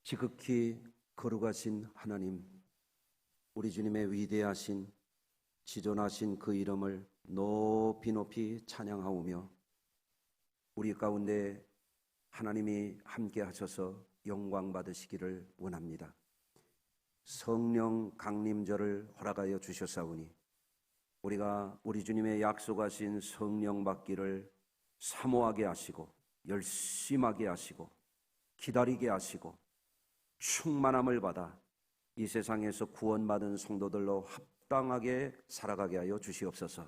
지극히 거룩하신 하나님, 우리 주님의 위대하신 지존하신 그 이름을 높이 높이 찬양하오며, 우리 가운데 하나님이 함께 하셔서 영광 받으시기를 원합니다. 성령 강림절을 허락하여 주셨사오니 우리가 우리 주님의 약속하신 성령 받기를 사모하게 하시고 열심하게 하시고 기다리게 하시고 충만함을 받아 이 세상에서 구원받은 성도들로 합당하게 살아가게 하여 주시옵소서.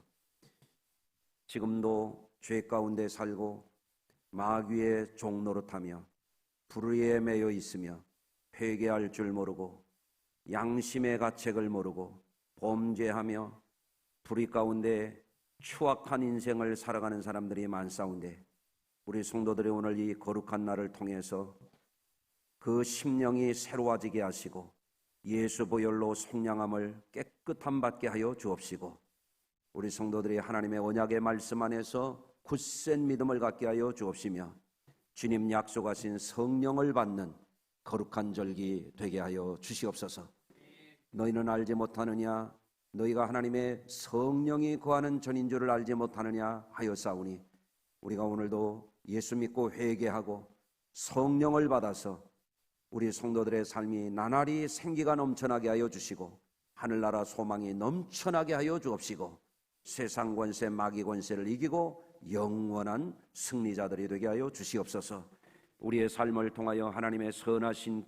지금도 죄 가운데 살고 마귀의 종 노릇하며 불의에 매여 있으며 회개할 줄 모르고 양심의 가책을 모르고 범죄하며 불의 가운데 추악한 인생을 살아가는 사람들이 많사온데, 우리 성도들이 오늘 이 거룩한 날을 통해서 그 심령이 새로워지게 하시고 예수 보혈로 속량함을 깨끗함 받게 하여 주옵시고, 우리 성도들이 하나님의 언약의 말씀 안에서 굳센 믿음을 갖게 하여 주옵시며 주님 약속하신 성령을 받는 거룩한 절기 되게 하여 주시옵소서. 너희는 알지 못하느냐? 너희가 하나님의 성령이 거하는 전인 줄을 알지 못하느냐 하였사오니, 우리가 오늘도 예수 믿고 회개하고 성령을 받아서 우리 성도들의 삶이 나날이 생기가 넘쳐나게 하여 주시고 하늘나라 소망이 넘쳐나게 하여 주옵시고, 세상 권세 마귀 권세를 이기고 영원한 승리자들이 되게 하여 주시옵소서. 우리의 삶을 통하여 하나님의 선하신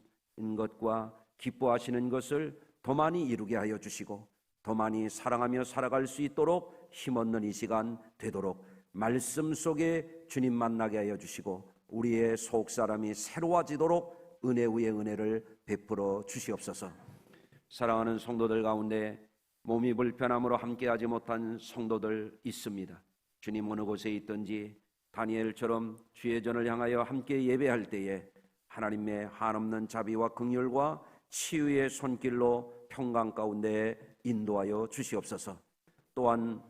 것과 기뻐하시는 것을 더 많이 이루게 하여 주시고 더 많이 사랑하며 살아갈 수 있도록 힘없는 이 시간 되도록 말씀 속에 주님 만나게 하여 주시고 우리의 속사람이 새로워지도록 은혜 위에 은혜를 베풀어 주시옵소서. 사랑하는 성도들 가운데 몸이 불편함으로 함께하지 못한 성도들 있습니다. 주님 어느 곳에 있든지 다니엘처럼 주의 전을 향하여 함께 예배할 때에 하나님의 한없는 자비와 긍휼과 치유의 손길로 평강 가운데 인도하여 주시옵소서. 또한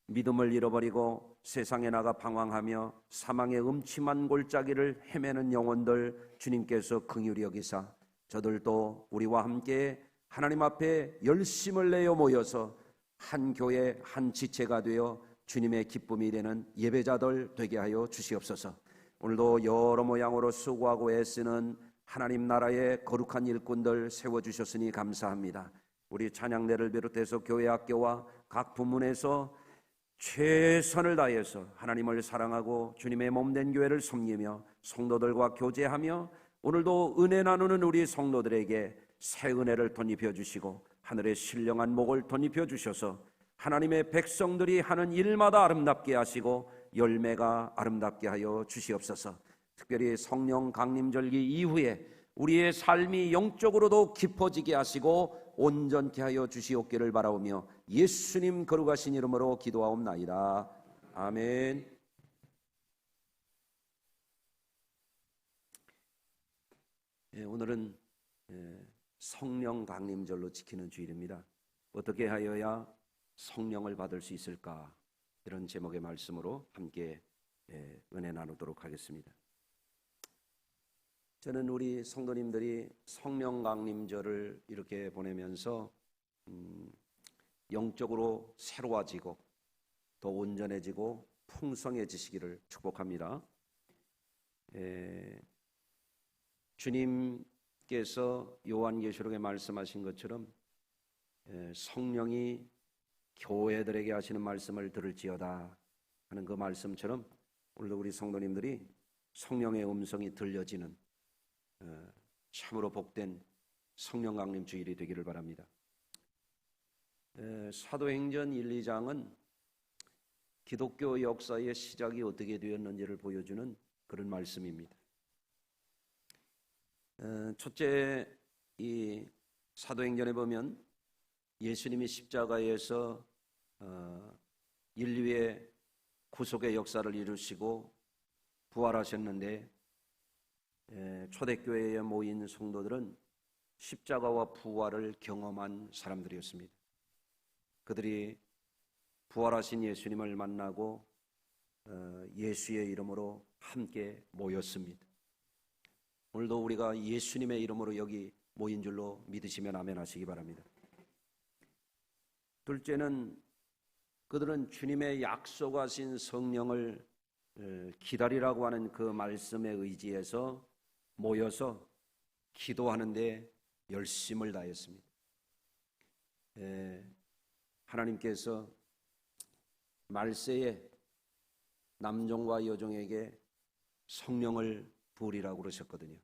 믿음을 잃어버리고 세상에 나가 방황하며 사망의 음침한 골짜기를 헤매는 영혼들 주님께서 긍휼히 여기사 저들도 우리와 함께 하나님 앞에 열심을 내어 모여서 한 교회 한 지체가 되어 주님의 기쁨이 되는 예배자들 되게 하여 주시옵소서. 오늘도 여러 모양으로 수고하고 애쓰는 하나님 나라의 거룩한 일꾼들 세워주셨으니 감사합니다. 우리 찬양대를 비롯해서 교회 학교와 각 부문에서 최선을 다해서 하나님을 사랑하고 주님의 몸된 교회를 섬기며 성도들과 교제하며 오늘도 은혜 나누는 우리 성도들에게 새 은혜를 덧입혀 주시고 하늘의 신령한 목을 덧입혀 주셔서 하나님의 백성들이 하는 일마다 아름답게 하시고 열매가 아름답게 하여 주시옵소서. 특별히 성령 강림절기 이후에 우리의 삶이 영적으로도 깊어지게 하시고 온전케 하여 주시옵기를 바라오며 예수님 거룩하신 이름으로 기도하옵나이다. 아멘. 오늘은 성령 강림절로 지키는 주일입니다. 어떻게 하여야 성령을 받을 수 있을까? 이런 제목의 말씀으로 함께 은혜 나누도록 하겠습니다. 저는 우리 성도님들이 성령 강림절을 이렇게 보내면서 영적으로 새로워지고 더 온전해지고 풍성해지시기를 축복합니다. 주님께서 요한계시록에 말씀하신 것처럼 성령이 교회들에게 하시는 말씀을 들을지어다 하는 그 말씀처럼 오늘도 우리 성도님들이 성령의 음성이 들려지는 참으로 복된 성령 강림 주일이 되기를 바랍니다. 사도행전 1, 2장은 기독교 역사의 시작이 어떻게 되었는지를 보여주는 그런 말씀입니다. 첫째, 이 사도행전에 보면 예수님이 십자가에서 인류의 구속의 역사를 이루시고 부활하셨는데 초대교회에 모인 성도들은 십자가와 부활을 경험한 사람들이었습니다. 그들이 부활하신 예수님을 만나고 예수의 이름으로 함께 모였습니다. 오늘도 우리가 예수님의 이름으로 여기 모인 줄로 믿으시면 아멘 하시기 바랍니다. 둘째는 그들은 주님의 약속하신 성령을 기다리라고 하는 그 말씀에 의지해서 모여서 기도하는 데 열심을 다했습니다. 하나님께서 말세에 남종과 여종에게 성령을 부으리라고 그러셨거든요.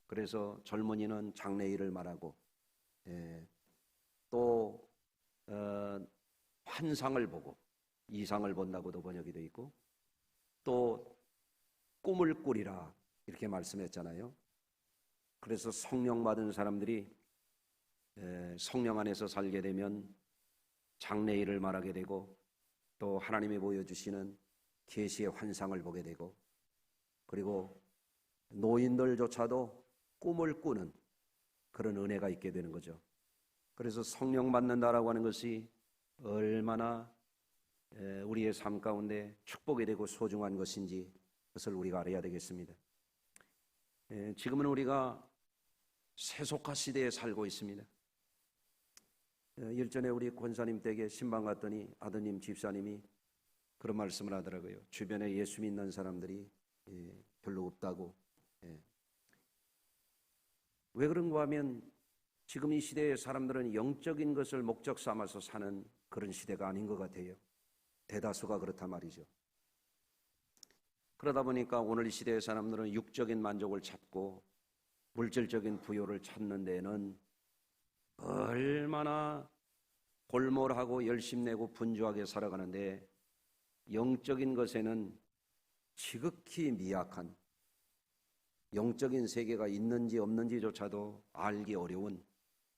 그래서 젊은이는 장래일을 말하고 또 환상을 보고 이상을 본다고도 번역이 되어 있고 또 꿈을 꾸리라 이렇게 말씀했잖아요. 그래서 성령 받은 사람들이 성령 안에서 살게 되면 장래일을 말하게 되고 또 하나님이 보여주시는 계시의 환상을 보게 되고 그리고 노인들조차도 꿈을 꾸는 그런 은혜가 있게 되는 거죠. 그래서 성령 받는다라고 하는 것이 얼마나 우리의 삶 가운데 축복이 되고 소중한 것인지 그것을 우리가 알아야 되겠습니다. 지금은 우리가 세속화 시대에 살고 있습니다. 일전에 우리 권사님 댁에 신방 갔더니 아드님 집사님이 그런 말씀을 하더라고요. 주변에 예수 믿는 사람들이 별로 없다고. 왜 그런가 하면 지금 이 시대의 사람들은 영적인 것을 목적 삼아서 사는 그런 시대가 아닌 것 같아요. 대다수가 그렇단 말이죠. 그러다 보니까 오늘 이 시대의 사람들은 육적인 만족을 찾고 물질적인 부요를 찾는 데에는 얼마나 골몰하고 열심내고 분주하게 살아가는데 영적인 것에는 지극히 미약한 영적인 세계가 있는지 없는지조차도 알기 어려운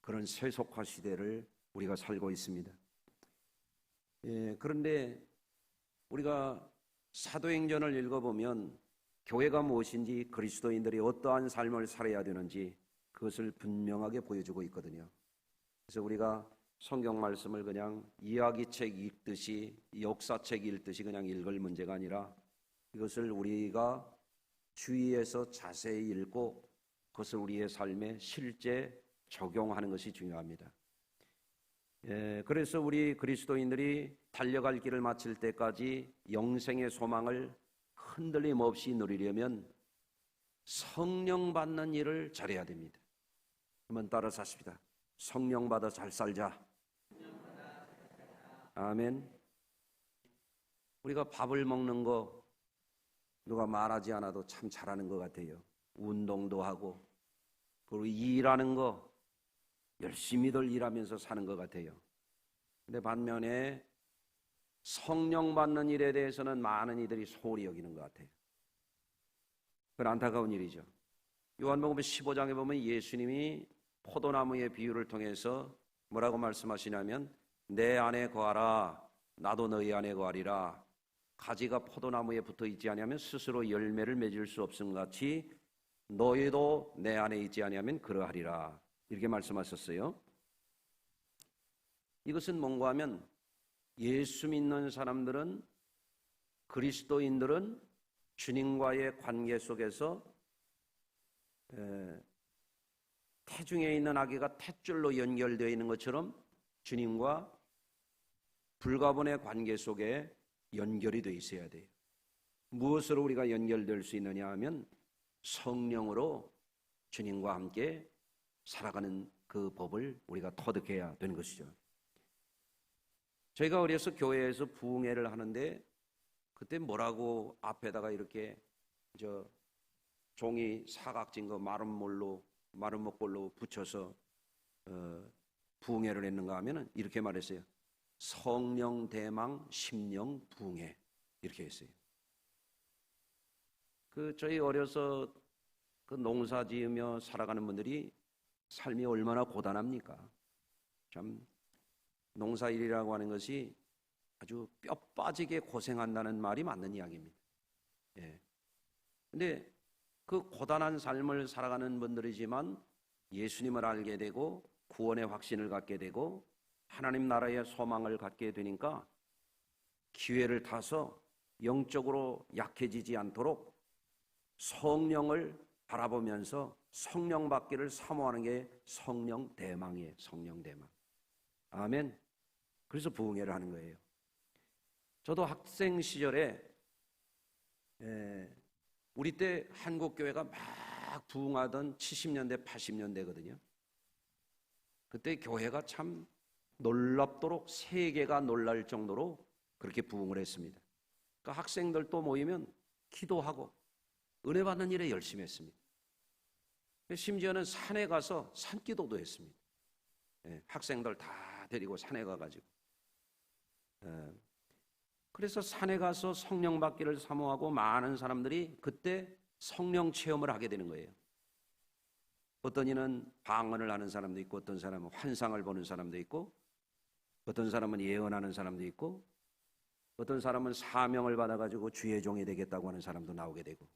그런 세속화 시대를 우리가 살고 있습니다. 그런데 우리가 사도행전을 읽어보면 교회가 무엇인지 그리스도인들이 어떠한 삶을 살아야 되는지 그것을 분명하게 보여주고 있거든요. 그래서 우리가 성경 말씀을 그냥 이야기책 읽듯이 역사책 읽듯이 그냥 읽을 문제가 아니라 이것을 우리가 주의해서 자세히 읽고 그것을 우리의 삶에 실제 적용하는 것이 중요합니다. 그래서 우리 그리스도인들이 달려갈 길을 마칠 때까지 영생의 소망을 흔들림 없이 누리려면 성령 받는 일을 잘해야 됩니다. 한번 따라서 하십시다. 성령 받아 잘 살자. 아멘. 우리가 밥을 먹는 거 누가 말하지 않아도 참 잘하는 것 같아요. 운동도 하고 그리고 일하는 거 열심히들 일하면서 사는 것 같아요. 근데 반면에 성령 받는 일에 대해서는 많은 이들이 소홀히 여기는 것 같아요. 그건 안타까운 일이죠. 요한복음 15장에 보면 예수님이 포도나무의 비유를 통해서 뭐라고 말씀하시냐면 내 안에 거하라 나도 너희 안에 거하리라. 가지가 포도나무에 붙어 있지 아니하면 스스로 열매를 맺을 수 없음 같이 너희도 내 안에 있지 아니하면 그러하리라. 이렇게 말씀하셨어요. 이것은 뭔가 하면 예수 믿는 사람들은 그리스도인들은 주님과의 관계 속에서 태중에 있는 아기가 탯줄로 연결되어 있는 것처럼 주님과 불가분의 관계 속에 연결이 되어 있어야 돼요. 무엇으로 우리가 연결될 수 있느냐 하면 성령으로 주님과 함께 살아가는 그 법을 우리가 터득해야 되는 것이죠. 저희가 어려서 교회에서 부흥회를 하는데 그때 뭐라고 앞에다가 이렇게 종이 사각진 거 마른 목볼로 붙여서 부흥회를 했는가 하면은 이렇게 말했어요. 성령 대망 심령 부흥회 이렇게 했어요. 저희 어려서 그 농사 지으며 살아가는 분들이 삶이 얼마나 고단합니까? 참 농사일이라고 하는 것이 아주 뼈 빠지게 고생한다는 말이 맞는 이야기입니다. 근데 그 고단한 삶을 살아가는 분들이지만 예수님을 알게 되고 구원의 확신을 갖게 되고 하나님 나라의 소망을 갖게 되니까 기회를 타서 영적으로 약해지지 않도록 성령을 바라보면서 성령 받기를 사모하는 게 성령 대망이에요. 성령 대망. 아멘. 그래서 부흥회를 하는 거예요. 저도 학생 시절에 우리 때 한국교회가 막 부흥하던 70년대 80년대거든요. 그때 교회가 참 놀랍도록 세계가 놀랄 정도로 그렇게 부흥을 했습니다. 그러니까 학생들 또 모이면 기도하고 은혜 받는 일에 열심히 했습니다. 심지어는 산에 가서 산기도도 했습니다. 학생들 다 데리고 산에 가가지고 그래서 산에 가서 성령 받기를 사모하고 많은 사람들이 그때 성령 체험을 하게 되는 거예요. 어떤 이는 방언을 하는 사람도 있고, 어떤 사람은 환상을 보는 사람도 있고, 어떤 사람은 예언하는 사람도 있고, 어떤 사람은 사명을 받아가지고 주의 종이 되겠다고 하는 사람도 나오게 되고,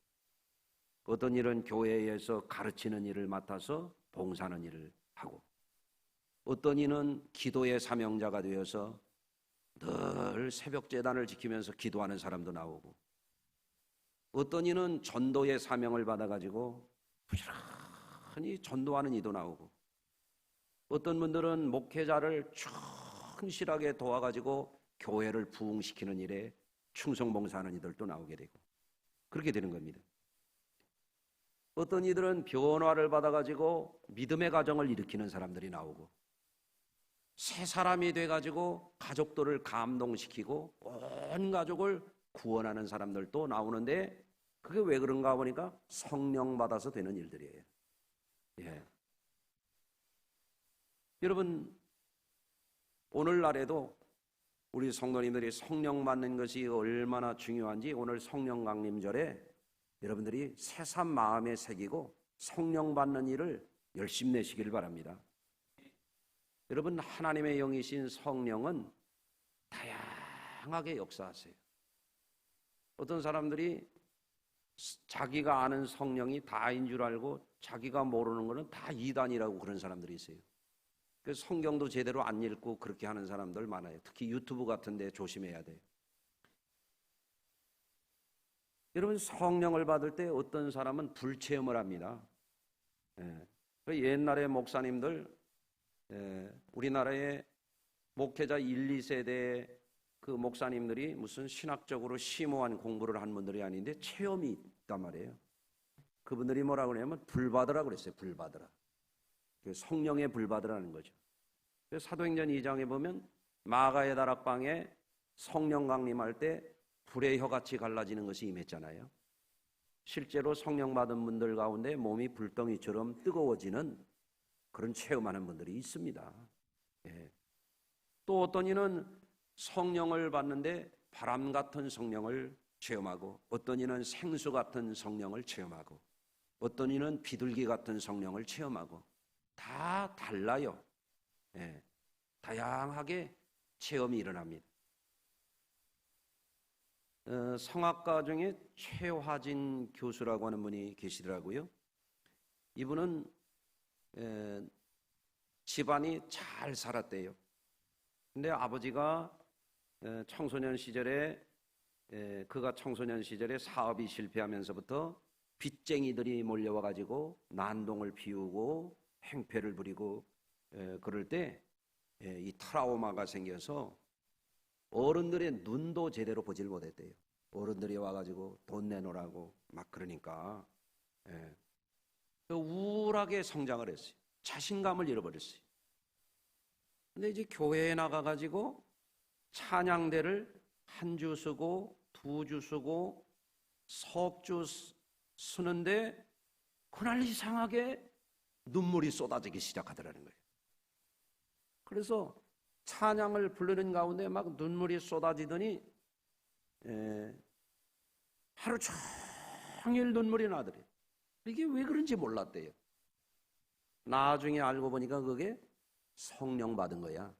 어떤 일은 교회에서 가르치는 일을 맡아서 봉사하는 일을 하고, 어떤 이는 기도의 사명자가 되어서 늘 새벽 제단을 지키면서 기도하는 사람도 나오고, 어떤 이는 전도의 사명을 받아가지고 부지런히 전도하는 이도 나오고, 어떤 분들은 목회자를 충실하게 도와가지고 교회를 부흥시키는 일에 충성봉사하는 이들도 나오게 되고, 그렇게 되는 겁니다. 어떤 이들은 변화를 받아가지고 믿음의 가정을 일으키는 사람들이 나오고, 새 사람이 돼가지고 가족들을 감동시키고 온 가족을 구원하는 사람들도 나오는데, 그게 왜 그런가 보니까 성령 받아서 되는 일들이에요. 여러분, 오늘날에도 우리 성도님들이 성령 받는 것이 얼마나 중요한지 오늘 성령 강림절에 여러분들이 새삼 마음에 새기고 성령 받는 일을 열심히 내시길 바랍니다. 여러분, 하나님의 영이신 성령은 다양하게 역사하세요. 어떤 사람들이 자기가 아는 성령이 다인 줄 알고 자기가 모르는 것은 다 이단이라고 그런 사람들이 있어요. 그래서 성경도 제대로 안 읽고 그렇게 하는 사람들 많아요. 특히 유튜브 같은 데 조심해야 돼요. 여러분, 성령을 받을 때 어떤 사람은 불체험을 합니다. 옛날에 목사님들, 우리나라의 목회자 1, 2세대 그 목사님들이 무슨 신학적으로 심오한 공부를 한 분들이 아닌데 체험이 있단 말이에요. 그분들이 뭐라고 그러냐면 불받으라고 그랬어요. 불받으라. 성령의 불받으라는 거죠. 사도행전 2장에 보면 마가의 다락방에 성령 강림할 때 불의 혀같이 갈라지는 것이 임했잖아요. 실제로 성령 받은 분들 가운데 몸이 불덩이처럼 뜨거워지는 그런 체험하는 분들이 있습니다. 또 어떤 이는 성령을 받는데 바람 같은 성령을 체험하고, 어떤 이는 생수 같은 성령을 체험하고, 어떤 이는 비둘기 같은 성령을 체험하고, 다 달라요. 다양하게 체험이 일어납니다. 성악가 중에 최화진 교수라고 하는 분이 계시더라고요. 이분은 집안이 잘 살았대요. 근데 아버지가 청소년 시절에 그가 청소년 시절에 사업이 실패하면서부터 빚쟁이들이 몰려와가지고 난동을 피우고 행패를 부리고 그럴 때 이 트라우마가 생겨서 어른들의 눈도 제대로 보질 못했대요. 어른들이 와가지고 돈 내놓으라고 막 그러니까 우울하게 성장을 했어요. 자신감을 잃어버렸어요. 근데 이제 교회에 나가가지고 찬양대를 한 주 쓰고 두 주 쓰고 석 주 쓰는데 그날 이상하게 눈물이 쏟아지기 시작하더라는 거예요. 그래서 찬양을 부르는 가운데 막 눈물이 쏟아지더니 하루 종일 눈물이 나더래요. 이게 왜 그런지 몰랐대요. 나중에 알고 보니까 그게 성령 받은 거야.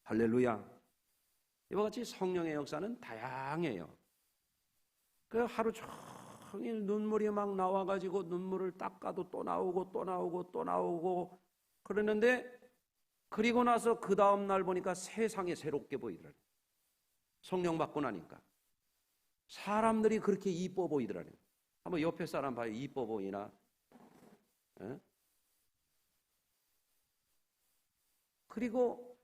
할렐루야. 이와 같이 성령의 역사는 다양해요. 그 하루 종일 눈물이 막 나와가지고 눈물을 닦아도 또 나오고 또 나오고 또 나오고 그러는데, 그리고 나서 그 다음 날 보니까 세상이 새롭게 보이더라고요. 성령 받고 나니까 사람들이 그렇게 이뻐 보이더라고요. 한번 옆에 사람 봐요. 이뻐 보이나? 에? 그리고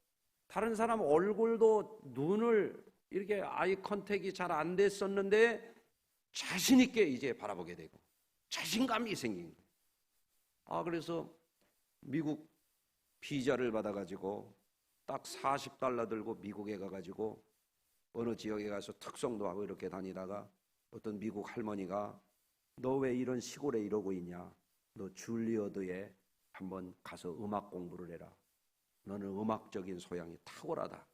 다른 사람 얼굴도 눈을 이렇게 아이 컨택이 잘 안 됐었는데 자신 있게 이제 바라보게 되고 자신감이 생긴 거예요. 그래서 미국 비자를 받아가지고 딱 $40 들고 미국에 가가지고 어느 지역에 가서 특성도 하고 이렇게 다니다가 어떤 미국 할머니가 너 왜 이런 시골에 이러고 있냐? 너 줄리어드에 한번 가서 음악 공부를 해라. 너는 음악적인 소양이 탁월하다.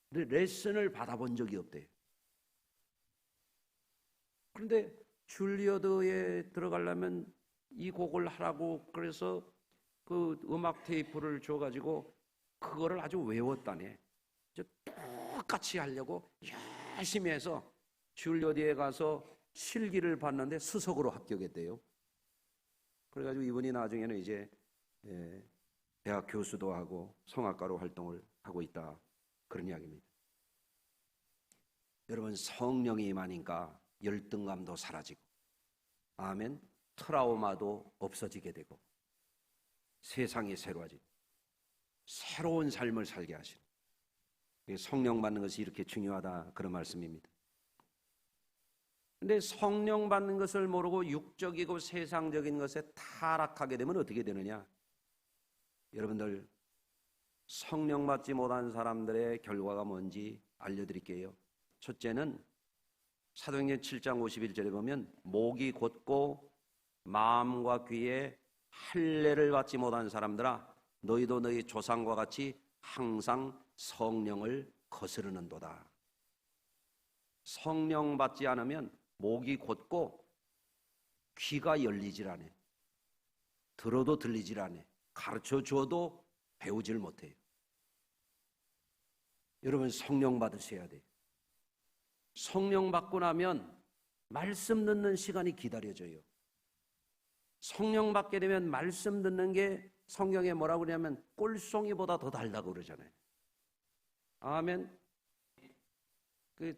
근데 레슨을 받아본 적이 없대요. 그런데 줄리어드에 들어가려면 이 곡을 하라고 그래서 그 음악 테이프를 줘가지고 그거를 아주 외웠다네. 똑같이 하려고 열심히 해서 줄리어드에 가서 실기를 봤는데 수석으로 합격했대요. 그래가지고 이분이 나중에는 이제 대학 교수도 하고 성악가로 활동을 하고 있다. 그런 이야기입니다. 여러분, 성령이 임하니까 열등감도 사라지고, 아멘, 트라우마도 없어지게 되고 세상이 새로워지고 새로운 삶을 살게 하시는, 성령 받는 것이 이렇게 중요하다, 그런 말씀입니다. 근데 성령 받는 것을 모르고 육적이고 세상적인 것에 타락하게 되면 어떻게 되느냐? 여러분들, 성령 받지 못한 사람들의 결과가 뭔지 알려드릴게요. 첫째는 사도행전 7장 51절에 보면 목이 곧고 마음과 귀에 할례를 받지 못한 사람들아, 너희도 너희 조상과 같이 항상 성령을 거스르는도다. 성령 받지 않으면 목이 곧고 귀가 열리질 않아요. 들어도 들리질 않아요. 가르쳐 줘도 배우질 못해요. 여러분, 성령 받으셔야 돼요. 성령 받고 나면 말씀 듣는 시간이 기다려져요. 성령 받게 되면 말씀 듣는 게 성경에 뭐라고 그러냐면 꿀송이보다 더 달다고 그러잖아요. 아멘. 그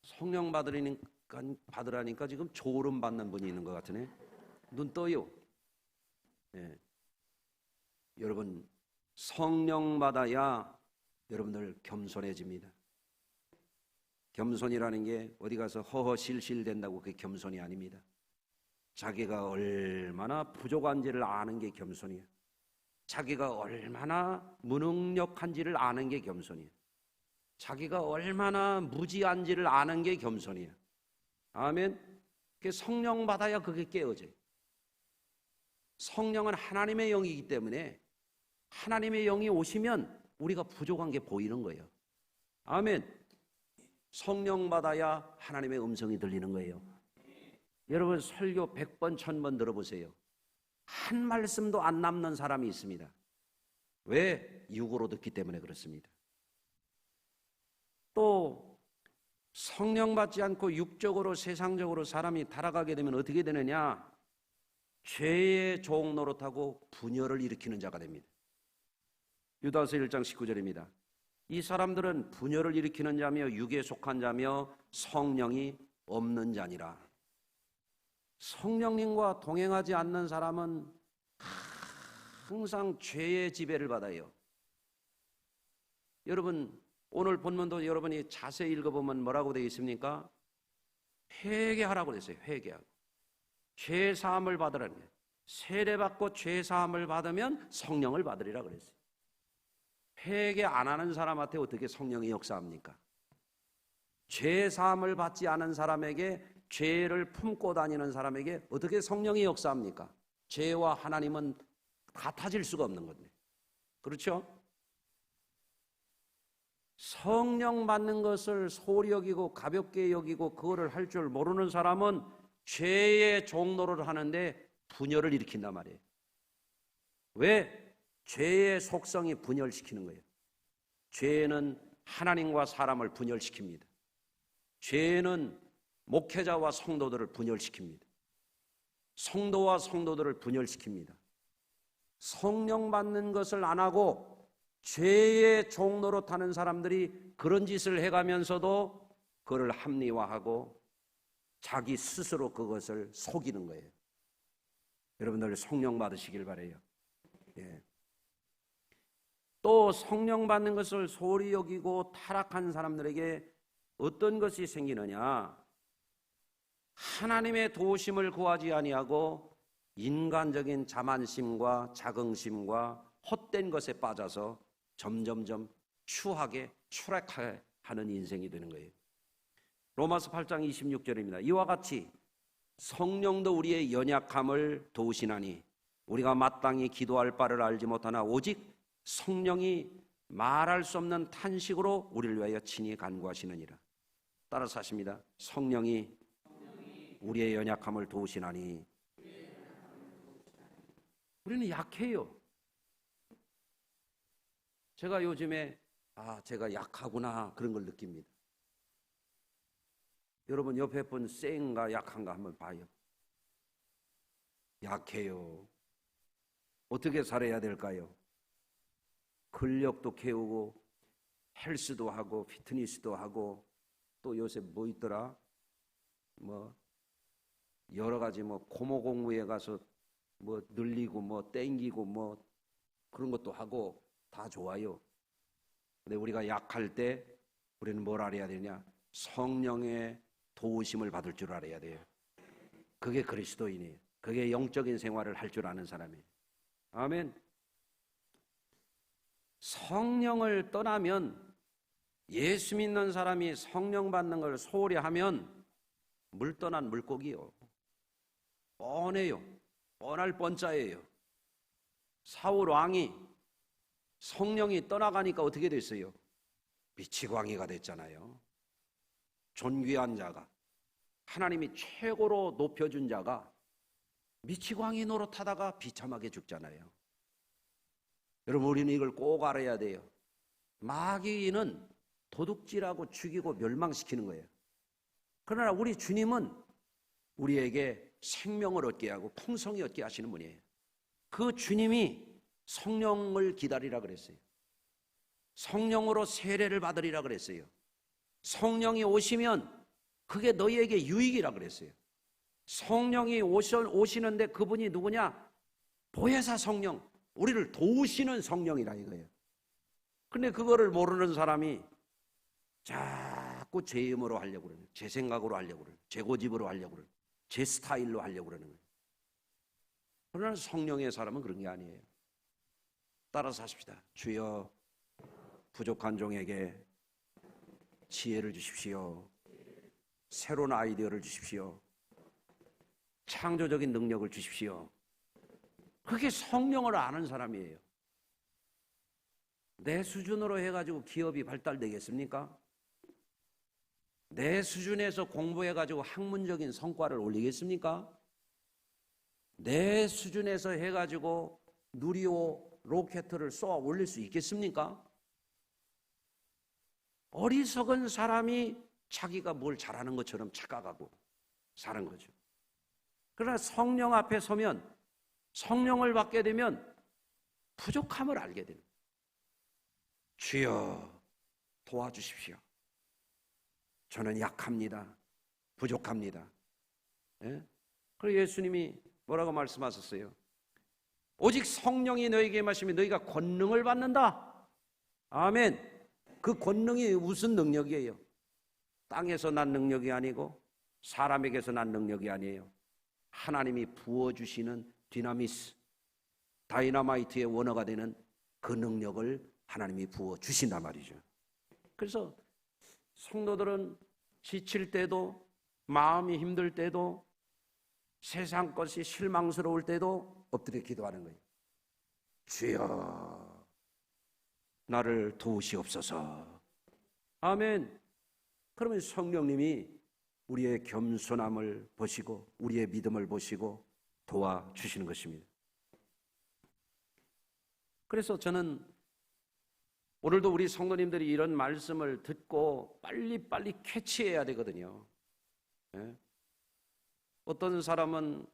성령 받으라니까 지금 조름 받는 분이 있는 것 같으네. 눈 떠요. 네. 여러분, 성령 받아야 여러분들 겸손해집니다. 겸손이라는 게 어디 가서 허허실실 된다고 그게 겸손이 아닙니다. 자기가 얼마나 부족한지를 아는 게 겸손이에요. 자기가 얼마나 무능력한지를 아는 게 겸손이에요. 자기가 얼마나 무지한지를 아는 게 겸손이에요. 아멘. 성령 받아야 그게 깨어져요. 성령은 하나님의 영이기 때문에 하나님의 영이 오시면 우리가 부족한 게 보이는 거예요. 아멘. 성령 받아야 하나님의 음성이 들리는 거예요. 여러분, 설교 100번 1000번 들어보세요. 한 말씀도 안 남는 사람이 있습니다. 왜? 육으로 듣기 때문에 그렇습니다. 또 성령 받지 않고 육적으로 세상적으로 사람이 타락하게 되면 어떻게 되느냐? 죄의 종 노릇하고 분열을 일으키는 자가 됩니다. 유다서 1장 19절입니다. 이 사람들은 분열을 일으키는 자며 육에 속한 자며 성령이 없는 자니라. 성령님과 동행하지 않는 사람은 항상 죄의 지배를 받아요. 여러분, 오늘 본문도 여러분이 자세히 읽어보면 뭐라고 되어 있습니까? 회개하라고 그랬어요. 회개하고 죄 사함을 받으라는 거예요. 세례받고 죄 사함을 받으면 성령을 받으리라 그랬어요. 회개 안 하는 사람한테 어떻게 성령이 역사합니까? 죄 사함을 받지 않은 사람에게, 죄를 품고 다니는 사람에게 어떻게 성령이 역사합니까? 죄와 하나님은 같아질 수가 없는 건데, 그렇죠? 성령 받는 것을 소홀히 여기고 가볍게 여기고 그거를 할 줄 모르는 사람은 죄의 종노를 하는데 분열을 일으킨단 말이에요. 왜? 죄의 속성이 분열시키는 거예요. 죄는 하나님과 사람을 분열시킵니다. 죄는 목회자와 성도들을 분열시킵니다. 성도와 성도들을 분열시킵니다. 성령 받는 것을 안 하고 죄의 종로로 타는 사람들이 그런 짓을 해가면서도 그를 합리화하고 자기 스스로 그것을 속이는 거예요. 여러분들 성령 받으시길 바라요. 예. 또 성령 받는 것을 소홀히 여기고 타락한 사람들에게 어떤 것이 생기느냐? 하나님의 도우심을 구하지 아니하고 인간적인 자만심과 자긍심과 헛된 것에 빠져서 점점점 추하게 추락하게 하는 인생이 되는 거예요. 로마서 8장 26절입니다. 이와 같이 성령도 우리의 연약함을 도우시나니 우리가 마땅히 기도할 바를 알지 못하나 오직 성령이 말할 수 없는 탄식으로 우리를 위하여 친히 간구하시느니라. 따라서 하십니다. 성령이 우리의 연약함을 도우시나니. 우리는 약해요. 제가 요즘에 제가 약하구나 그런 걸 느낍니다. 여러분 옆에 분 센가 약한가 한번 봐요. 약해요. 어떻게 살아야 될까요? 근력도 키우고 헬스도 하고 피트니스도 하고 또 요새 뭐 있더라? 뭐 여러 가지 뭐 고모공무에 가서 뭐 늘리고 뭐 땡기고 뭐 그런 것도 하고 다 좋아요. 근데 우리가 약할 때 우리는 뭘 알아야 되냐? 성령의 도우심을 받을 줄 알아야 돼요. 그게 그리스도인이에요. 그게 영적인 생활을 할 줄 아는 사람이에요. 아멘. 성령을 떠나면, 예수 믿는 사람이 성령 받는 걸 소홀히 하면 물 떠난 물고기요. 뻔해요. 뻔할 뻔짜예요. 사울 왕이 성령이 떠나가니까 어떻게 됐어요? 미치광이가 됐잖아요. 존귀한 자가, 하나님이 최고로 높여준 자가 미치광이 노릇하다가 비참하게 죽잖아요. 여러분, 우리는 이걸 꼭 알아야 돼요. 마귀는 도둑질하고 죽이고 멸망시키는 거예요. 그러나 우리 주님은 우리에게 생명을 얻게 하고 풍성히 얻게 하시는 분이에요. 그 주님이 성령을 기다리라 그랬어요. 성령으로 세례를 받으리라 그랬어요. 성령이 오시면 그게 너희에게 유익이라 그랬어요. 성령이 오시는데 그분이 누구냐? 보혜사 성령, 우리를 도우시는 성령이라 이거예요. 근데 그거를 모르는 사람이 자꾸 제 힘으로 하려고 그러는 거예요. 제 생각으로 하려고 그러는 거예요. 제 고집으로 하려고 그러는 거예요. 제 스타일로 하려고 그러는 거예요. 그러나 성령의 사람은 그런 게 아니에요. 따라서 하십시다. 주여, 부족한 종에게 지혜를 주십시오. 새로운 아이디어를 주십시오. 창조적인 능력을 주십시오. 그게 성령을 아는 사람이에요. 내 수준으로 해가지고 기업이 발달되겠습니까? 내 수준에서 공부해가지고 학문적인 성과를 올리겠습니까? 내 수준에서 해가지고 누리호 로켓을 쏘아 올릴 수 있겠습니까? 어리석은 사람이 자기가 뭘 잘하는 것처럼 착각하고 사는 거죠. 그러나 성령 앞에 서면, 성령을 받게 되면 부족함을 알게 됩니다. 주여, 도와주십시오. 저는 약합니다. 부족합니다. 예? 그리고 예수님이 뭐라고 말씀하셨어요? 오직 성령이 너에게 임하시면 너희가 권능을 받는다. 아멘. 그 권능이 무슨 능력이에요? 땅에서 난 능력이 아니고 사람에게서 난 능력이 아니에요. 하나님이 부어주시는 디나미스, 다이너마이트의 원어가 되는 그 능력을 하나님이 부어주신단 말이죠. 그래서 성도들은 지칠 때도, 마음이 힘들 때도, 세상 것이 실망스러울 때도 엎드려 기도하는 거예요. 주여, 나를 도우시옵소서. 아멘. 그러면 성령님이 우리의 겸손함을 보시고 우리의 믿음을 보시고 도와주시는 것입니다. 그래서 저는 오늘도 우리 성도님들이 이런 말씀을 듣고 빨리빨리 캐치해야 되거든요. 예? 어떤 사람은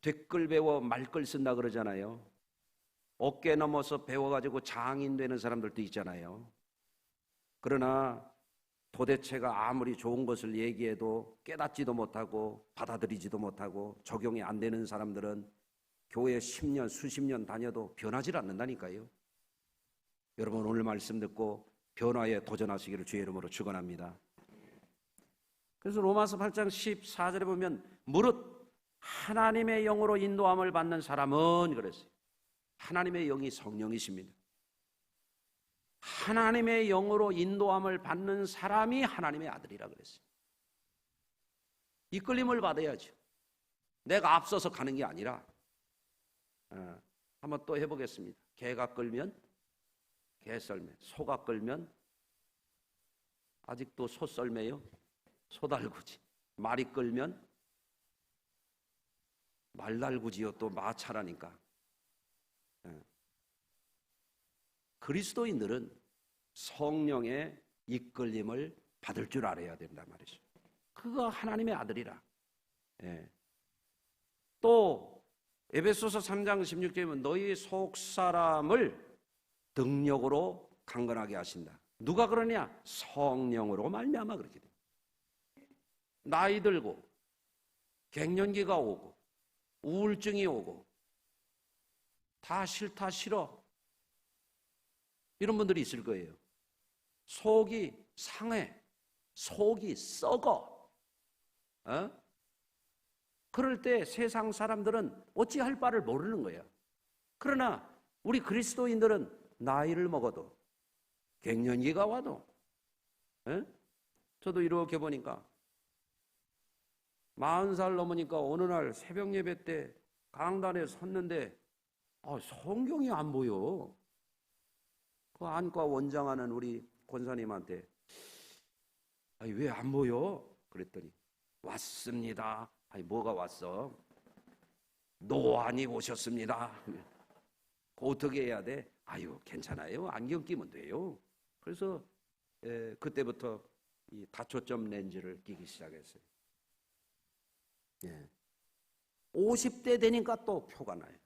댓글 배워 말글 쓴다 그러잖아요. 어깨 넘어서 배워가지고 장인 되는 사람들도 있잖아요. 그러나 도대체가 아무리 좋은 것을 얘기해도 깨닫지도 못하고 받아들이지도 못하고 적용이 안 되는 사람들은 교회 10년, 수십 년 다녀도 변하지 않는다니까요. 여러분 오늘 말씀 듣고 변화에 도전하시기를 주의 이름으로 축원합니다. 그래서 로마서 8장 14절에 보면 무릇 하나님의 영으로 인도함을 받는 사람은 그랬어요. 하나님의 영이 성령이십니다. 하나님의 영으로 인도함을 받는 사람이 하나님의 아들이라 그랬어요. 이끌림을 받아야죠. 내가 앞서서 가는 게 아니라. 한번 또 해보겠습니다. 개가 끌면 개썰매, 소가 끌면 아직도 소썰매요? 소달구지. 말이 끌면 말달구지요. 또 마차라니까. 그리스도인들은 성령의 이끌림을 받을 줄 알아야 된단 말이죠. 그거 하나님의 아들이라. 또 에베소서 3장 16절에 보면 너희 속사람을 능력으로 강건하게 하신다. 누가 그러냐? 성령으로 말미암아 그렇게 돼. 나이 들고 갱년기가 오고 우울증이 오고 다 싫다 싫어 이런 분들이 있을 거예요. 속이 상해, 속이 썩어. 그럴 때 세상 사람들은 어찌할 바를 모르는 거예요. 그러나 우리 그리스도인들은 나이를 먹어도 갱년기가 와도 저도 이렇게 보니까 40살 넘으니까 어느 날 새벽 예배 때 강단에 섰는데 성경이 안 보여. 그 안과 원장하는 우리 권사님한테 왜 안 보여? 그랬더니 왔습니다. 뭐가 왔어? 노안이 오셨습니다. 어떻게 해야 돼? 괜찮아요. 안경 끼면 돼요. 그래서 그때부터 이 다초점 렌즈를 끼기 시작했어요. 50대 되니까 또 표가 나요.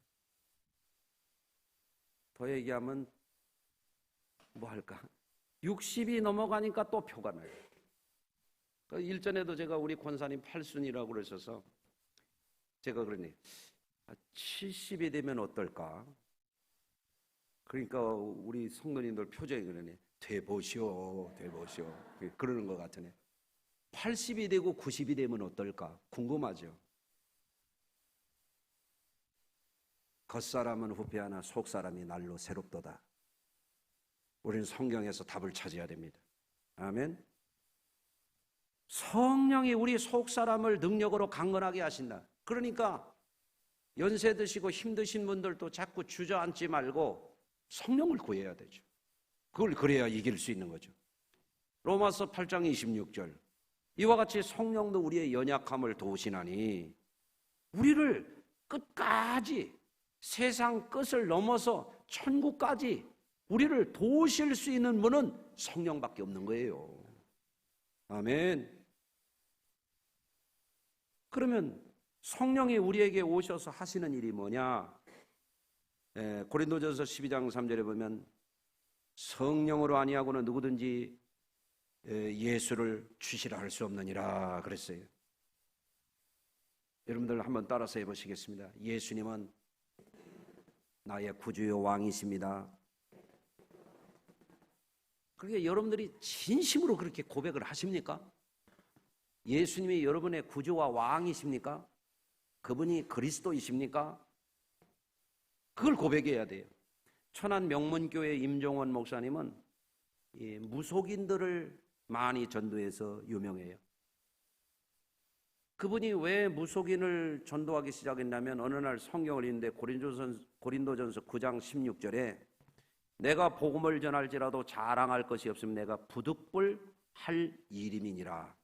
더 얘기하면 뭐 할까? 60이 넘어가니까 또 표가 나요. 일전에도 제가 우리 권사님 8순이라고 그러셔서 제가 그러니 70이 되면 어떨까? 그러니까 우리 성도님들 표정이 그러니 돼보시오 그러는 것 같으네. 80이 되고 90이 되면 어떨까? 궁금하죠. 겉사람은 후패하나 속사람이 날로 새롭도다. 우리는 성경에서 답을 찾아야 됩니다. 아멘. 성령이 우리 속사람을 능력으로 강건하게 하신다. 그러니까 연세 드시고 힘드신 분들도 자꾸 주저앉지 말고 성령을 구해야 되죠. 그걸 그래야 이길 수 있는 거죠. 로마서 8장 26절 이와 같이 성령도 우리의 연약함을 도우시나니 우리를 끝까지 세상 끝을 넘어서 천국까지 우리를 도우실 수 있는 분은 성령밖에 없는 거예요. 아멘. 그러면 성령이 우리에게 오셔서 하시는 일이 뭐냐? 고린도전서 12장 3절에 보면 성령으로 아니하고는 누구든지 예수를 주시라 할 수 없느니라 그랬어요. 여러분들 한번 따라서 해보시겠습니다. 예수님은 나의 구주요 왕이십니다. 그러니까 여러분들이 진심으로 그렇게 고백을 하십니까? 예수님이 여러분의 구주와 왕이십니까? 그분이 그리스도이십니까? 그걸 고백해야 돼요. 천안 명문교회 임종원 목사님은 무속인들을 많이 전도해서 유명해요. 그분이 왜 무속인을 전도하기 시작했냐면 어느 날 성경을 읽는데 고린도전서 9장 16절에 내가 복음을 전할지라도 자랑할 것이 없으면 내가 부득불할 일임이니라.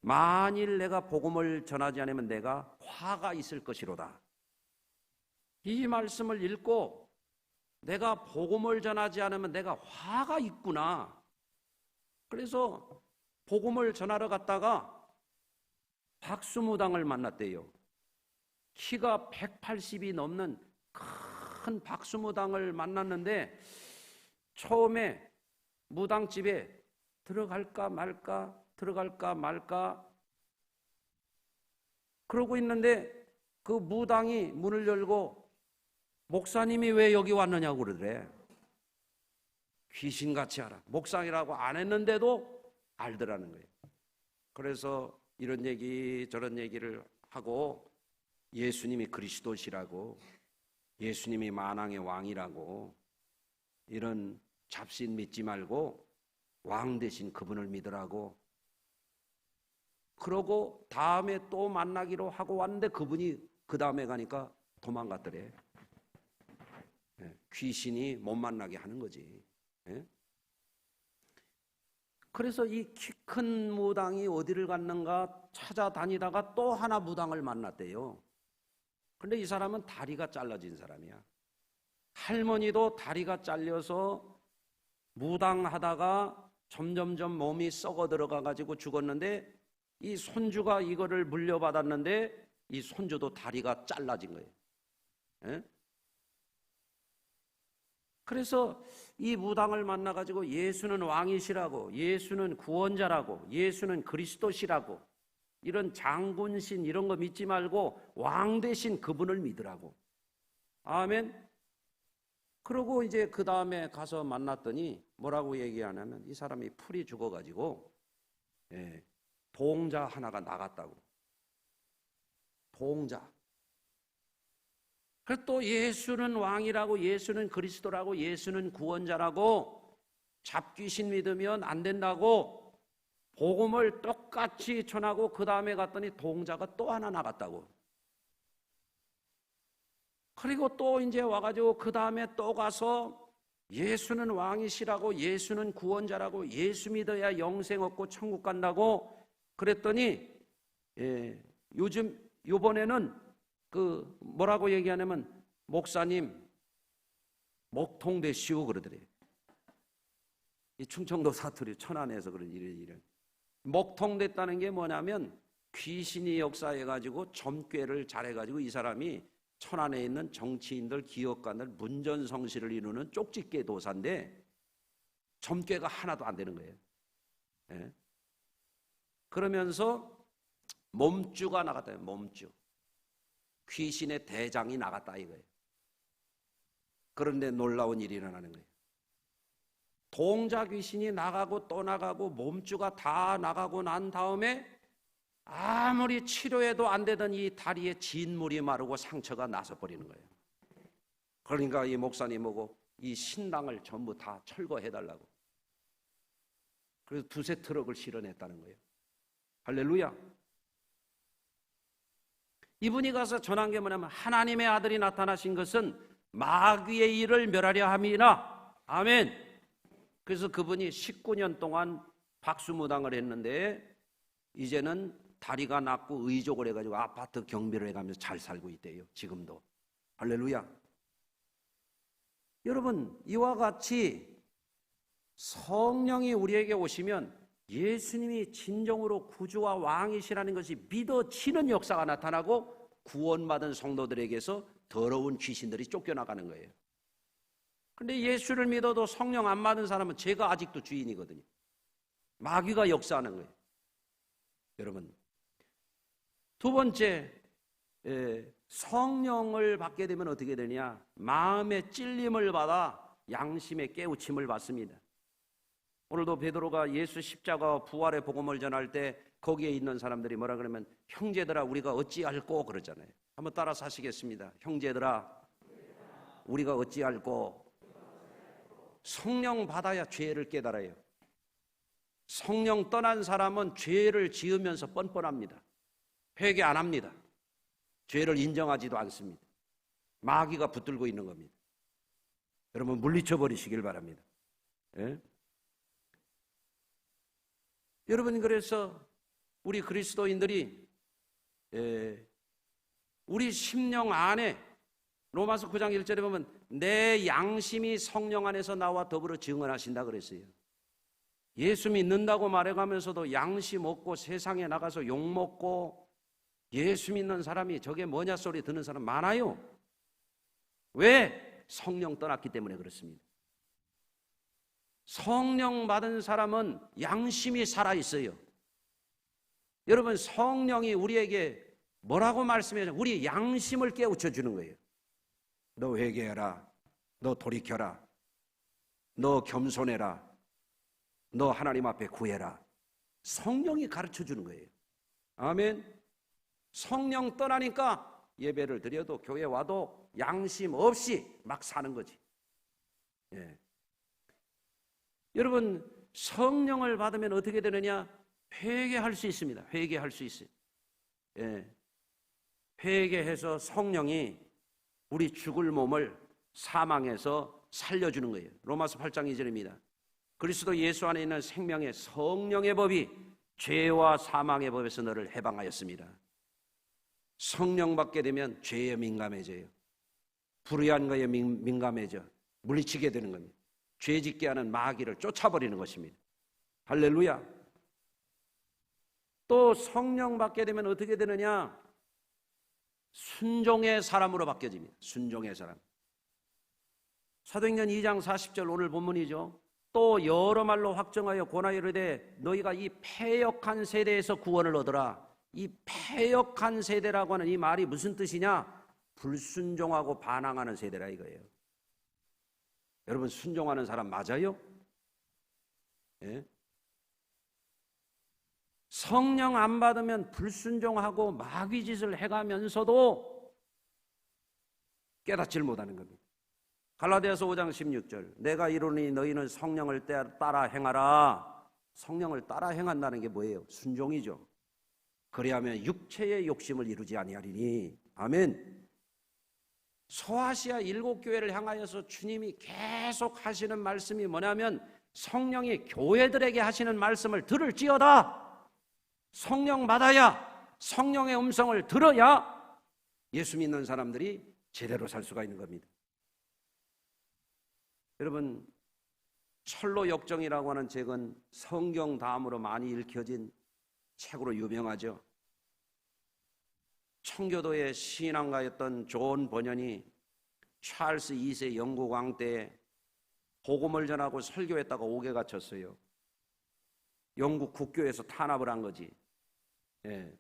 만일 내가 복음을 전하지 않으면 내가 화가 있을 것이로다. 이 말씀을 읽고 내가 복음을 전하지 않으면 내가 화가 있구나. 그래서 복음을 전하러 갔다가 박수무당을 만났대요. 키가 180이 넘는 큰 박수무당을 만났는데 처음에 무당집에 들어갈까 말까 그러고 있는데 그 무당이 문을 열고 목사님이 왜 여기 왔느냐고 그러더래. 귀신같이 알아. 목사이라고 안 했는데도 알더라는 거예요. 그래서 이런 얘기 저런 얘기를 하고 예수님이 그리스도시라고, 예수님이 만왕의 왕이라고, 이런 잡신 믿지 말고 왕 대신 그분을 믿으라고, 그러고 다음에 또 만나기로 하고 왔는데 그분이 그 다음에 가니까 도망갔더래. 귀신이 못 만나게 하는 거지. 그래서 이 키 큰 무당이 어디를 갔는가 찾아다니다가 또 하나 무당을 만났대요. 근데 이 사람은 다리가 잘라진 사람이야. 할머니도 다리가 잘려서 무당하다가 점점점 몸이 썩어 들어가 가지고 죽었는데 이 손주가 이거를 물려받았는데 이 손주도 다리가 잘라진 거예요. 예? 그래서 이 무당을 만나 가지고 예수는 왕이시라고, 예수는 구원자라고, 예수는 그리스도시라고, 이런 장군신 이런 거 믿지 말고 왕 대신 그분을 믿으라고. 아멘. 그러고 이제 그 다음에 가서 만났더니 뭐라고 얘기하냐면 이 사람이 풀이 죽어가지고 동자 하나가 나갔다고. 동자. 그래서 또 예수는 왕이라고, 예수는 그리스도라고, 예수는 구원자라고, 잡귀신 믿으면 안 된다고 복음을 똑같이 전하고 그 다음에 갔더니 동자가 또 하나 나갔다고. 그리고 또 이제 와가지고 그 다음에 또 가서 예수는 왕이시라고, 예수는 구원자라고, 예수 믿어야 영생 얻고 천국 간다고 그랬더니 요번에는 그 뭐라고 얘기하냐면 목사님 목통되시오 그러더래요. 이 충청도 사투리 천안에서 그런 일을 목통됐다는 게 뭐냐면 귀신이 역사해가지고 점괘를 잘해가지고 이 사람이 천안에 있는 정치인들, 기업가들 문전성시를 이루는 쪽집게 도사인데 점괘가 하나도 안 되는 거예요. 예? 그러면서 몸주가 나갔다. 몸주. 귀신의 대장이 나갔다 이거예요. 그런데 놀라운 일이 일어나는 거예요. 동자 귀신이 나가고 또 나가고 몸주가 다 나가고 난 다음에 아무리 치료해도 안 되던 이 다리에 진물이 마르고 상처가 나서 버리는 거예요. 그러니까 이 목사님 보고 이 신당을 전부 다 철거해달라고. 그래서 두세 트럭을 실어냈다는 거예요. 할렐루야. 이분이 가서 전한 게 뭐냐면 하나님의 아들이 나타나신 것은 마귀의 일을 멸하려 함이라. 아멘. 그래서 그분이 19년 동안 박수무당을 했는데 이제는 다리가 낫고 의족을 해가지고 아파트 경비를 해가면서 잘 살고 있대요. 지금도. 할렐루야. 여러분, 이와 같이 성령이 우리에게 오시면 예수님이 진정으로 구주와 왕이시라는 것이 믿어지는 역사가 나타나고 구원받은 성도들에게서 더러운 귀신들이 쫓겨나가는 거예요. 그런데 예수를 믿어도 성령 안 받은 사람은 제가 아직도 주인이거든요. 마귀가 역사하는 거예요. 여러분, 두 번째, 성령을 받게 되면 어떻게 되냐? 마음의 찔림을 받아 양심의 깨우침을 받습니다. 오늘도 베드로가 예수 십자가와 부활의 복음을 전할 때 거기에 있는 사람들이 뭐라 그러면 형제들아 우리가 어찌할꼬 그러잖아요. 한번 따라서 하시겠습니다. 형제들아 우리가 어찌할꼬. 성령 받아야 죄를 깨달아요. 성령 떠난 사람은 죄를 지으면서 뻔뻔합니다. 회개 안 합니다. 죄를 인정하지도 않습니다. 마귀가 붙들고 있는 겁니다. 여러분 물리쳐 버리시길 바랍니다. 예? 여러분 그래서 우리 그리스도인들이 우리 심령 안에 로마서 9장 1절에 보면 내 양심이 성령 안에서 나와 더불어 증언하신다 그랬어요. 예수 믿는다고 말해가면서도 양심 없고 세상에 나가서 욕먹고 예수 믿는 사람이 저게 뭐냐 소리 듣는 사람 많아요. 왜? 성령 떠났기 때문에 그렇습니다. 성령 받은 사람은 양심이 살아있어요. 여러분, 성령이 우리에게 뭐라고 말씀해요? 우리 양심을 깨우쳐 주는 거예요. 너 회개해라. 너 돌이켜라. 너 겸손해라. 너 하나님 앞에 구해라. 성령이 가르쳐 주는 거예요. 아멘. 성령 떠나니까 예배를 드려도 교회 와도 양심 없이 막 사는 거지. 예. 여러분, 성령을 받으면 어떻게 되느냐? 회개할 수 있습니다. 회개할 수 있어요. 예. 회개해서 성령이 우리 죽을 몸을 사망에서 살려주는 거예요. 로마서 8장 2절입니다. 그리스도 예수 안에 있는 생명의 성령의 법이 죄와 사망의 법에서 너를 해방하였습니다. 성령 받게 되면 죄에 민감해져요. 불의한 거에 민감해져 물리치게 되는 겁니다. 죄짓게 하는 마귀를 쫓아버리는 것입니다. 할렐루야. 또 성령 받게 되면 어떻게 되느냐? 순종의 사람으로 바뀌어집니다. 순종의 사람. 사도행전 2장 40절 오늘 본문이죠. 또 여러 말로 확정하여 권하여 이르되 너희가 이 패역한 세대에서 구원을 얻으라. 이 패역한 세대라고 하는 이 말이 무슨 뜻이냐? 불순종하고 반항하는 세대라 이거예요. 여러분, 순종하는 사람 맞아요? 예? 성령 안 받으면 불순종하고 마귀짓을 해가면서도 깨닫지를 못하는 겁니다. 갈라디아서 5장 16절 내가 이르노니 너희는 성령을 따라 행하라. 성령을 따라 행한다는 게 뭐예요? 순종이죠. 그리하면 육체의 욕심을 이루지 아니하리니. 아멘. 소아시아 7교회를 향하여서 주님이 계속 하시는 말씀이 뭐냐면 성령이 교회들에게 하시는 말씀을 들을지어다. 성령 받아야, 성령의 음성을 들어야 예수 믿는 사람들이 제대로 살 수가 있는 겁니다. 여러분, 철로 역정이라고 하는 책은 성경 다음으로 많이 읽혀진 책으로 유명하죠. 청교도의 신앙가였던 존 버년이 찰스 2세 영국 왕 때 복음을 전하고 설교했다가 옥에 갇혔어요. 영국 국교에서 탄압을 한 거지. 예.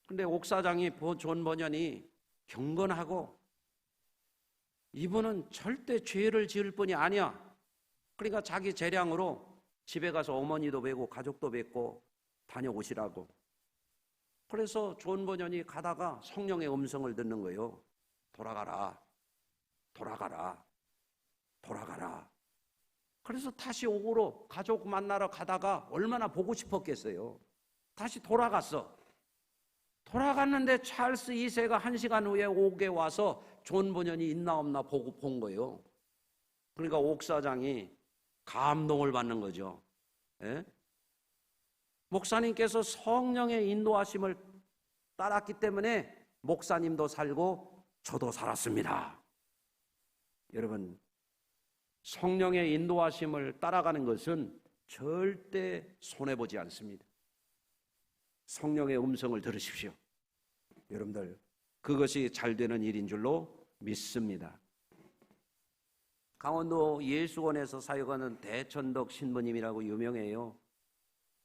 근데 옥사장이 존 버년이 경건하고 이분은 절대 죄를 지을 뿐이 아니야. 그러니까 자기 재량으로 집에 가서 어머니도 뵈고 가족도 뵙고 다녀오시라고. 그래서 존 버년이 가다가 성령의 음성을 듣는 거예요. 돌아가라. 돌아가라. 돌아가라. 그래서 다시 옥으로 가족 만나러 가다가 얼마나 보고 싶었겠어요. 다시 돌아갔어. 돌아갔는데 찰스 2세가 1시간 후에 옥에 와서 존 버년이 있나 없나 보고 본 거예요. 그러니까 옥사장이 감동을 받는 거죠. 예? 목사님께서 성령의 인도하심을 따랐기 때문에 목사님도 살고 저도 살았습니다. 여러분, 성령의 인도하심을 따라가는 것은 절대 손해보지 않습니다. 성령의 음성을 들으십시오. 여러분들, 그것이 잘 되는 일인 줄로 믿습니다. 강원도 예수원에서 사역하는 대천덕 신부님이라고 유명해요.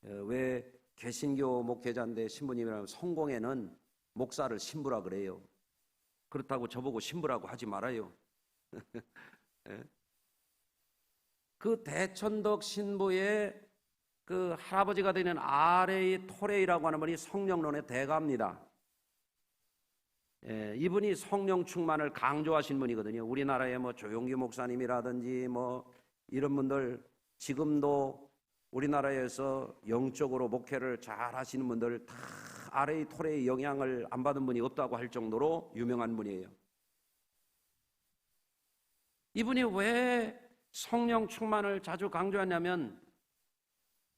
왜 개신교 목회자인데 신부님이라면 성공회는 목사를 신부라 그래요. 그렇다고 저보고 신부라고 하지 말아요. 그 대천덕 신부의 그 할아버지가 되는 R.A. 토레이라고 하는 분이 성령론의 대가입니다. 이분이 성령 충만을 강조하신 분이거든요. 우리나라의 뭐 조용기 목사님이라든지 뭐 이런 분들, 지금도 우리나라에서 영적으로 목회를 잘 하시는 분들 다 R.A. 토레이 영향을 안 받은 분이 없다고 할 정도로 유명한 분이에요. 이분이 왜 성령 충만을 자주 강조하냐면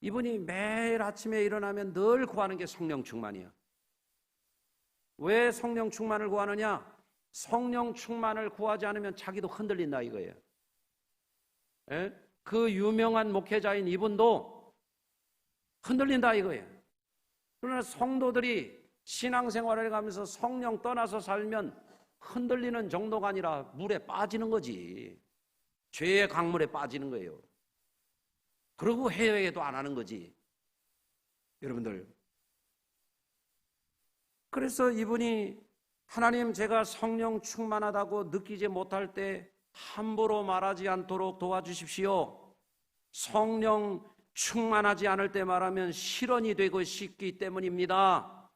이분이 매일 아침에 일어나면 늘 구하는 게 성령 충만이에요. 왜 성령 충만을 구하느냐? 성령 충만을 구하지 않으면 자기도 흔들린다 이거예요. 예? 그 유명한 목회자인 이분도 흔들린다 이거예요. 그러나 성도들이 신앙생활을 가면서 성령 떠나서 살면 흔들리는 정도가 아니라 물에 빠지는 거지. 죄의 강물에 빠지는 거예요. 그러고 해외에도 안 하는 거지. 여러분들, 그래서 이분이 하나님, 제가 성령 충만하다고 느끼지 못할 때 함부로 말하지 않도록 도와주십시오. 성령 충만하지 않을 때 말하면 실언이 되고 싶기 때문입니다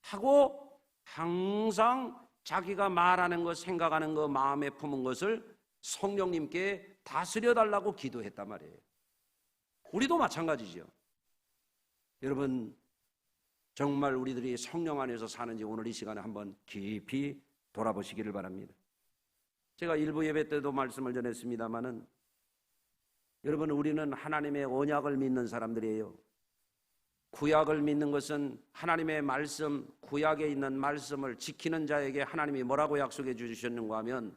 하고 항상 자기가 말하는 것, 생각하는 것, 마음에 품은 것을 성령님께 다스려 달라고 기도했단 말이에요. 우리도 마찬가지죠. 여러분, 정말 우리들이 성령 안에서 사는지 오늘 이 시간에 한번 깊이 돌아보시기를 바랍니다. 제가 일부 예배 때도 말씀을 전했습니다마는, 여러분, 우리는 하나님의 언약을 믿는 사람들이에요. 구약을 믿는 것은 하나님의 말씀, 구약에 있는 말씀을 지키는 자에게 하나님이 뭐라고 약속해 주셨는가 하면,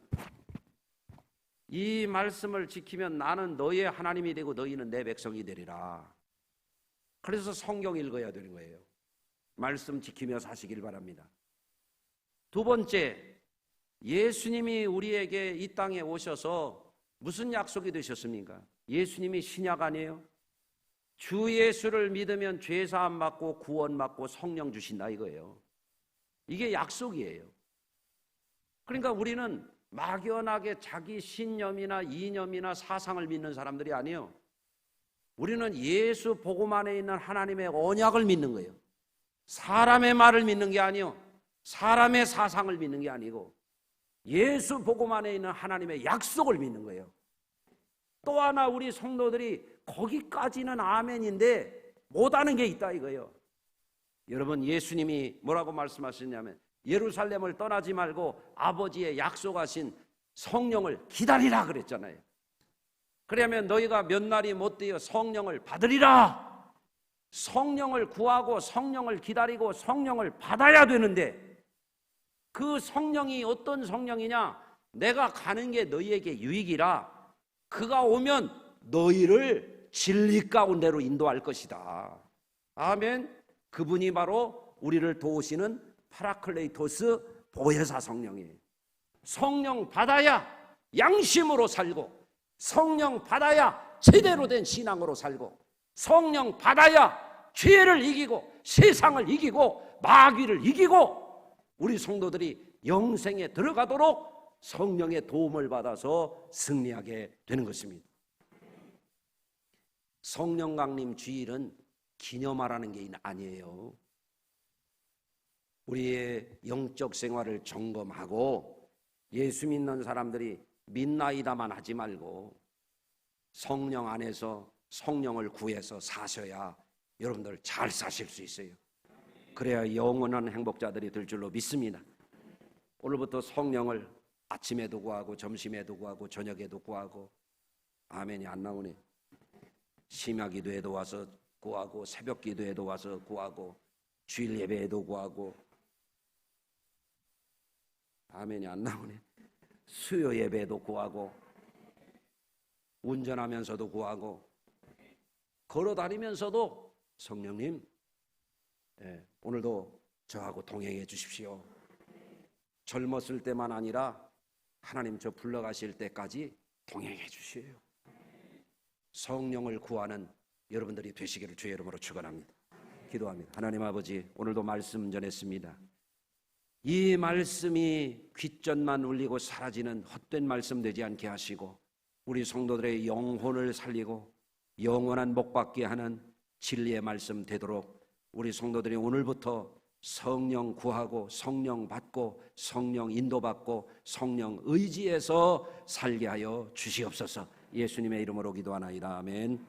이 말씀을 지키면 나는 너의 하나님이 되고 너희는 내 백성이 되리라. 그래서 성경 읽어야 되는 거예요. 말씀 지키며 사시길 바랍니다. 두 번째, 예수님이 우리에게 이 땅에 오셔서 무슨 약속이 되셨습니까? 예수님이 신약 아니에요? 주 예수를 믿으면 죄사함 받고 구원 받고 성령 주신다 이거예요. 이게 약속이에요. 그러니까 우리는 막연하게 자기 신념이나 이념이나 사상을 믿는 사람들이 아니에요. 우리는 예수 복음 안에 있는 하나님의 언약을 믿는 거예요. 사람의 말을 믿는 게 아니요, 사람의 사상을 믿는 게 아니고 예수 복음 안에 있는 하나님의 약속을 믿는 거예요. 또 하나, 우리 성도들이 거기까지는 아멘인데 못하는 게 있다 이거예요. 여러분, 예수님이 뭐라고 말씀하셨냐면, 예루살렘을 떠나지 말고 아버지의 약속하신 성령을 기다리라 그랬잖아요. 그러면 너희가 몇 날이 못 되어 성령을 받으리라. 성령을 구하고 성령을 기다리고 성령을 받아야 되는데, 그 성령이 어떤 성령이냐? 내가 가는 게 너희에게 유익이라 그가 오면 너희를 진리 가운데로 인도할 것이다. 아멘. 그분이 바로 우리를 도우시는 파라클레이토스 보혜사 성령이에요. 성령 받아야 양심으로 살고, 성령 받아야 제대로 된 신앙으로 살고, 성령 받아야 죄를 이기고 세상을 이기고 마귀를 이기고 우리 성도들이 영생에 들어가도록 성령의 도움을 받아서 승리하게 되는 것입니다. 성령 강림 주일은 기념하라는 게 아니에요. 우리의 영적 생활을 점검하고, 예수 믿는 사람들이 믿나이다만 하지 말고 성령 안에서 성령을 구해서 사셔야 여러분들 잘 사실 수 있어요. 그래야 영원한 행복자들이 될 줄로 믿습니다. 오늘부터 성령을 아침에도 구하고 점심에도 구하고 저녁에도 구하고, 아멘이 안 나오네. 심야 기도에도 와서 구하고, 새벽 기도에도 와서 구하고, 주일 예배에도 구하고, 아멘이 안 나오네. 수요 예배에도 구하고, 운전하면서도 구하고, 걸어다니면서도 성령님, 오늘도 저하고 동행해 주십시오. 젊었을 때만 아니라 하나님 저 불러가실 때까지 동행해 주시오. 성령을 구하는 여러분들이 되시기를 주의 이름으로 축원합니다. 기도합니다. 하나님 아버지, 오늘도 말씀 전했습니다. 이 말씀이 귓전만 울리고 사라지는 헛된 말씀 되지 않게 하시고, 우리 성도들의 영혼을 살리고 영원한 복받게 하는 진리의 말씀 되도록 우리 성도들이 오늘부터 성령 구하고 성령 받고 성령 인도받고 성령 의지해서 살게 하여 주시옵소서. 예수님의 이름으로 기도하나이다. 아멘.